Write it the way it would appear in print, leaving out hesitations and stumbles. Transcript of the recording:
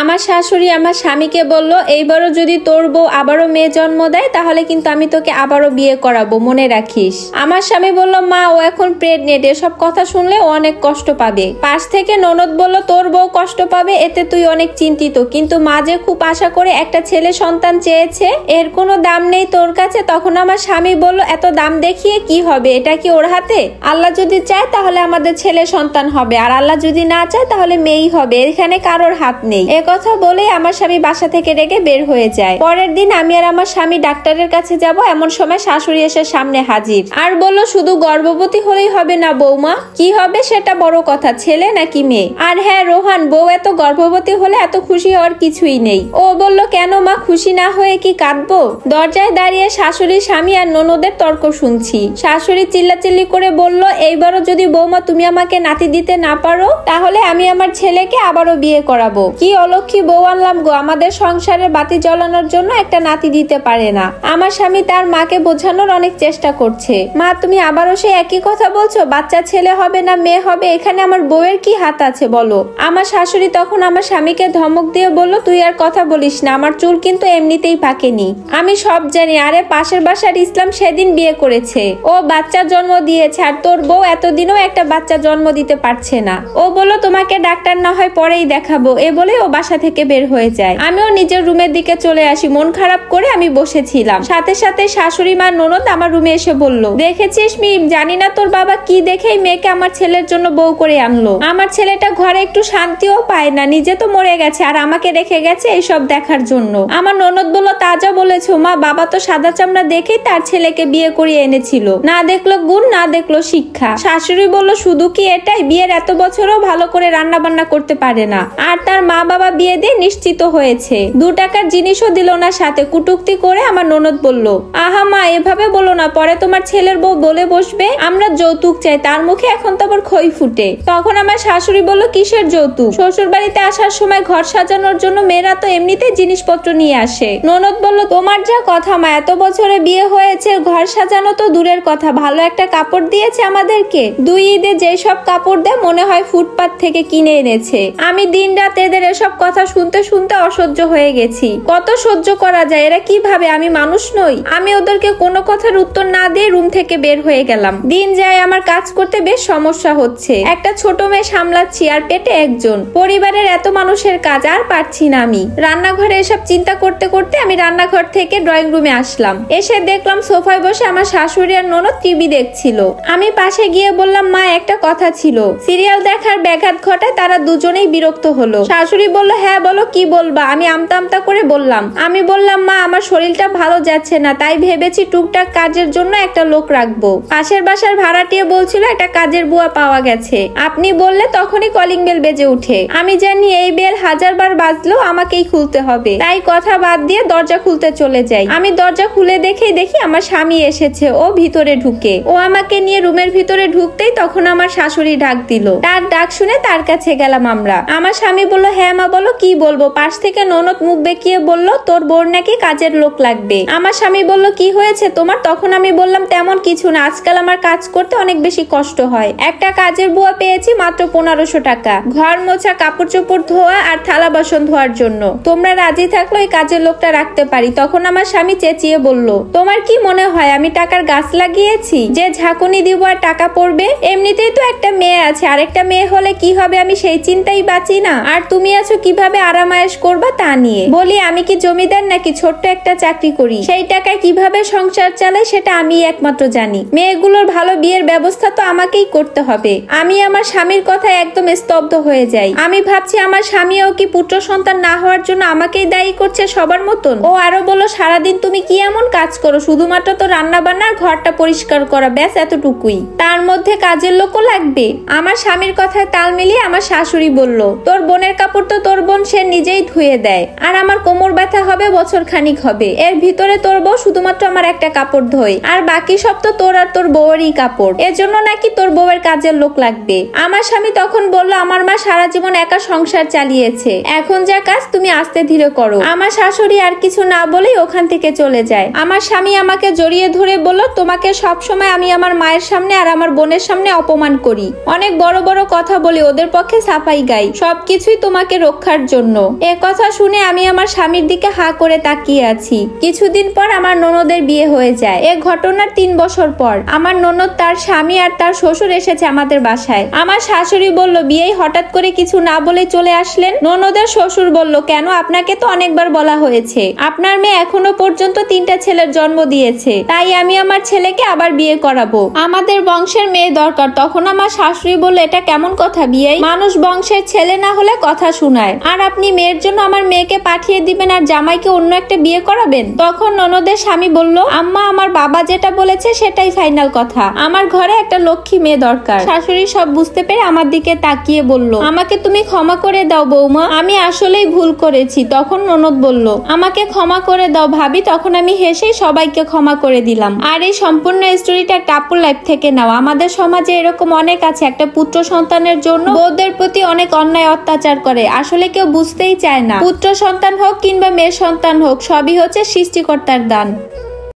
আমার শাশুড়ি আমার স্বামীকে বলল, এইবারও যদি তোর বউ আবারও মেয়ে জন্ম দেয় তাহলে কিন্তু আমি তোকে আবারও বিয়ে করাবো, মনে রাখিস। আমার স্বামী বলল, মা ও এখন প্রেগনেন্ট, এসব কথা শুনলে ও অনেক কষ্ট পাবে। পাশ থেকে ননদ বলল, তোর বউ কষ্ট পাবে এতে তুই অনেক চিন্তিত, কিন্তু মা যে খুব আশা করে একটা ছেলে সন্তান চেয়েছে, এর কোনো দাম নেই তোর কাছে। তখন আমার স্বামী বলল, এত দাম দেখিয়ে কি হবে, এটা কি ওর হাতে? আল্লাহ যদি চায় তাহলে আমাদের ছেলে সন্তান হবে, আর আল্লাহ যদি না চায় তাহলে মেয়েই হবে, এখানে কারোর হাত নেই। কথা বলে আমার স্বামী বাসা থেকে রেগে বের হয়ে যায়। পরের দিন আমি আর আমার স্বামী ডাক্তারের কাছে যাব, এমন সময় শাশুড়ি এসে সামনে হাজির আর বলল, শুধু গর্ভবতী হলেই হবে না বৌমা, কি হবে সেটা বড় কথা, ছেলে নাকি মেয়ে? আর হ্যাঁ রোহান, বউ এত গর্ভবতী হলে এত খুশি হওয়ার কিছুই নেই। ও বলল, কেন মা, খুশি না হয়ে কি কাঁদবো? দরজায় দাঁড়িয়ে শাশুড়ি, স্বামী আর ননদের তর্ক শুনছি। শাশুড়ি চিল্লাচিল্লি করে বলল, এইবারও যদি বৌমা তুমি আমাকে নাতি দিতে না পারো তাহলে আমি আমার ছেলেকে আবারও বিয়ে করাবো। কি অলক্ষী বউ আনলাম গো, আমাদের সংসারের বাতি জ্বালানোর জন্য একটা নাতি দিতে পারে না। আমার স্বামী তার মাকে বোঝানোর অনেক চেষ্টা করছে। মা, তুমি আবারও সেই একই কথা বলছো, বাচ্চা ছেলে হবে না মেয়ে হবে, এখানে আমার বউয়ের কি হাত আছে বলো? আমার শাশুড়ি তখন আমার স্বামীকে ধমক দিয়ে বলল, তুই আর কথা বলিস না, আমার চুল কিন্তু এমনিতেই পাকেনি, আমি সব জানি। আরে পাশের বাসার ইসলাম সেদিন বিয়ে করেছে, ও বাচ্চা জন্ম দিয়েছে, আর তোর বউ এতদিনও একটা বাচ্চা জন্ম দিতে পারছে না। ও বলল, তোমাকে ডাক্তার না হয় পরেই দেখাবো, এ বলে ও বাসা থেকে বের হয়ে যায়। আমিও নিজের রুমের দিকে চলে আসি, মন খারাপ করে আমি বসেছিলাম। সাথে সাথে শাশুড়ি মা ননদ আমার রুমে এসে বলল, দেখেছিস মিম, জানি না তোর বাবা কি দেখেই মেয়েকে আমার ছেলের জন্য বউ করে আনলো। আমার ছেলেটা ঘরে একটু শান্তিও পায় না, নিজে তো মরে গেছে আর আমাকে রেখে গেছে এইসব দেখার জন্য। আমার ননদ বলল, তাজা বলেছো মা, বাবা তো সাদা চামড়া দেখেই তার ছেলেকে বিয়ে করিয়ে এনেছিল, না দেখলো গুণ না দেখলো শিক্ষা। শাশুড়ি বলল, শুধু কি এটাই, বিয়ের এত বছরও ভালো করে রান্না বান্না করতে পারে না, আর তার মা বাবা বিয়ে দিয়ে নিশ্চিত হয়েছে, 2 টাকার জিনিসও দিল না সাথে। কুটুক্তি করে আমার ননদ বলল, আহা মা, এভাবে বলো না, পরে তোমার ছেলের বউ বলে বসবে আমরা যৌতুক চাই, তার মুখে এখন তো আবার খই ফুটে। তখন আমার শাশুড়ি বলল, কিসের যৌতুক? শ্বশুর বাড়িতে আসার সময় ঘর সাজানোর জন্য মেয়েরা তো এমনিতেই জিনিসপত্র নিয়ে আসে। ননদ বলল, তোমার যা কথা মা, এত বছরে বিয়ে হয়েছে, ঘর সাজানো তো দূরের কথা, ভালো একটা কাপড় দিয়েছে আমাদেরকে, 2 ঈদে যেই সব কাপড় দেয় মনে হয় ফুটপাত থেকে কিনে এনেছে। আমি দিন রাত এদের এসব কথা শুনতে শুনতে অসহ্য হয়ে গেছি। কত সহ্য করা যায়, এরা কি ভাবে আমি মানুষ নই? আমি ওদেরকে কোনো কথার উত্তর না দিয়ে রুম থেকে বের হয়ে গেলাম। দিন যায়, আমার কাজ করতে বেশ সমস্যা হচ্ছে, একটা ছোট মেয়ে সামলাচ্ছি আর পেটে একজন, পরিবারের এত মানুষের কাজ আর পারছি না আমি। রান্নাঘরে এসব চিন্তা করতে করতে আমি রান্নাঘর থেকে ড্রয়িং রুমে আসলাম। এসে দেখলাম সোফায় বসে আমার শাশুড়ি আর ননদ টিভি দেখছিল। আমি পাশে গিয়ে বললাম, মা একটা কথা ছিল। সিরিয়াল দেখার ব্যাঘাত ঘটায় তারা দুজনেই বিরক্ত হলো। শাশুড়ি বলল, হ্যাঁ বলো, কি বলবা? আমি আমতা আমতা করে বললাম, আমি বললাম, মা আমার শরীরটা ভালো যাচ্ছে না, তাই ভেবেছি টুকটাক কাজের জন্য একটা লোক রাখবো। পাশের বাসার ভাড়াটিয়া বলছিল একটা কাজের বুয়া পাওয়া গেছে, আপনি বললে তখনই কলিং বেল বেজে উঠে। আমি জানি এই বেল 1000 বার বাজলেও আমাকেই খুলতে হবে, তাই কথা বাদ দিয়ে দরজা খুলতে চলে যাই। আমি দরজা খুলে দেখি আমার স্বামী এসেছে। ও ভিতরে ঢুকে, ও আমাকে নিয়ে রুমের ভিতরে ঢুকতেই তখন আমার শাশুড়ি ডাক দিল। তার ডাক শুনে তার কাছে গেলাম আমরা। আমার স্বামী বলল, হ্যাঁ মা বলো, কি বলবো? পাশ থেকে ননদ মুখ বেঁকিয়ে বলল, তোর বোর নাকি কাজের লোক লাগবে। আমার স্বামী বলল, কি হয়েছে তোমার? তখন আমি বললাম, তেমন কিছু না, আজকাল আমার কাজ করতে অনেক বেশি কষ্ট হয়, একটা কাজের বুয়া পেয়েছি মাত্র 1500 টাকা, ঘর মোছা, কাপড় চোপড় ধোয়া আর থালা বাসন ধোয়ার জন্য, তোমরা রাজি থাকলো এই কাজের লোকটা রাখতে পারি। তখন আমার স্বামী চেঁচিয়ে বলল, তোমার কি মনে হয় আমি টাকার গাছ লাগিয়েছি যে ঝাঁকুনি দিব আর টাকা পড়বে? এমনিতেই তো একটা মেয়ে আছে, আরেকটা মেয়ে হলে কি হবে আমি সেই চিন্তাই বাঁচি না, আর তুমি আছো কিভাবে আরামায়েশ করবা তা নিয়ে। বলি, আমি কি জমিদার নাকি ছোট্ট একটা চাকরি করি, সেই টাকায় কিভাবে সংসার চালাই সেটা আমি একমাত্র জানি। মেয়েগুলোর ভালো বিয়ের ব্যবস্থা তো আমাকেই করতে হবে। আমি আমার স্বামীর কথা একদম স্তব্ধ হয়ে যাই। আমি ভাবছি আমার স্বামীও কি পুত্র সন্তান না হওয়ার জন্য আমাকেই দায়ী করছে সবার মতন। ও আরো বলল, সারাদিন তুমি কি এমন কাজ করো, শুধুমাত্র তো রান্না বান্নার ঘরটা পরিষ্কার করা, ব্যাস এতটুকুই, তার মধ্যে কাজের লোকও লাগবে? আমার স্বামীর কথায় তাল মিলিয়ে আমার শাশুড়ি বলল, তোর বোনের কাপড় তো তোর বোন সে নিজেই ধুয়ে দেয়, আর আমার কোমর ব্যথা হবে বছর খানিক হবে, এর ভিতরে তোর বউ শুধুমাত্র আমার একটা কাপড় ধোয়, আর বাকি সব তো তোর আর তোর বউয়েরই কাপড়, এজন্য নাকি তোর বউয়ের কাজের লোক লাগবে। আমার স্বামী তখন বলল, আমার মা সারা জীবন একা সংসার চালিয়েছে, এখন যা কাজ তুমি আস্তে ধীরে করো। আমার শাশুড়ি আর কিছু না বলেই ওখান থেকে চলে যায়। আমার স্বামী আমাকে জড়িয়ে ধরে বলল, তোমাকে সব সময় আমি আমার মায়ের সামনে আর আমার বোনের সামনে অপমান করি, অনেক বড় বড় কথা বলি, ওদের পক্ষে সাফাই গাই, সবকিছুই তোমাকে রক্ষা রক্ষার জন্য। এ কথা শুনে আমি আমার স্বামীর দিকে হা করে তাকিয়ে আছি। কিছুদিন পর আমার ননদের বিয়ে হয়ে যায়। এ ঘটনার 3 বছর পর আমার ননদ, তার স্বামী আর তার শ্বশুর এসেছে আমাদের বাসায়। আমার শাশুড়ি বলল, বিয়ে হঠাৎ করে কিছু না বলে চলে আসলেন? ননদের শ্বশুর বলল, কেন, আপনাকে তো অনেকবার বলা হয়েছে, আপনার মেয়ে এখনো পর্যন্ত 3টা ছেলের জন্ম দিয়েছে, তাই আমি আমার ছেলেকে আবার বিয়ে করাবো, আমাদের বংশের মেয়ে দরকার। তখন আমার শাশুড়ি বলল, এটা কেমন কথা বিয়ে, মানুষ বংশের ছেলে না হলে কথা শোনায়, আর আপনি মেয়ের জন্য আমার মেয়েকে পাঠিয়ে দিবেন আর জামাইকে অন্য একটা বিয়ে করাবেন? তখন ননদের স্বামী বলল, আম্মা, আমার বাবা যেটা বলেছে সেটাই ফাইনাল কথা, আমার ঘরে একটা লক্ষ্মী মেয়ে দরকার। শাশুড়ি সব বুঝতে পেরে আমার দিকে তাকিয়ে বলল, আমাকে তুমি ক্ষমা করে দাও বৌমা, আমি আসলেই ভুল করেছি। তখন ননদ বলল, আমাকে ক্ষমা করে দাও ভাবি। তখন আমি হেসেই সবাইকে ক্ষমা করে দিলাম। আর এই সম্পূর্ণ স্টোরিটা একটা আপুর লাইফ থেকে নাও। আমাদের সমাজে এরকম অনেক আছে, একটা পুত্র সন্তানের জন্য বউদের প্রতি অনেক অন্যায় অত্যাচার করে, আসলে কেউ বুঝতেই চায় না। পুত্র সন্তান হোক কিংবা মেয়ে সন্তান হোক, সবই হচ্ছে সৃষ্টিকর্তার দান।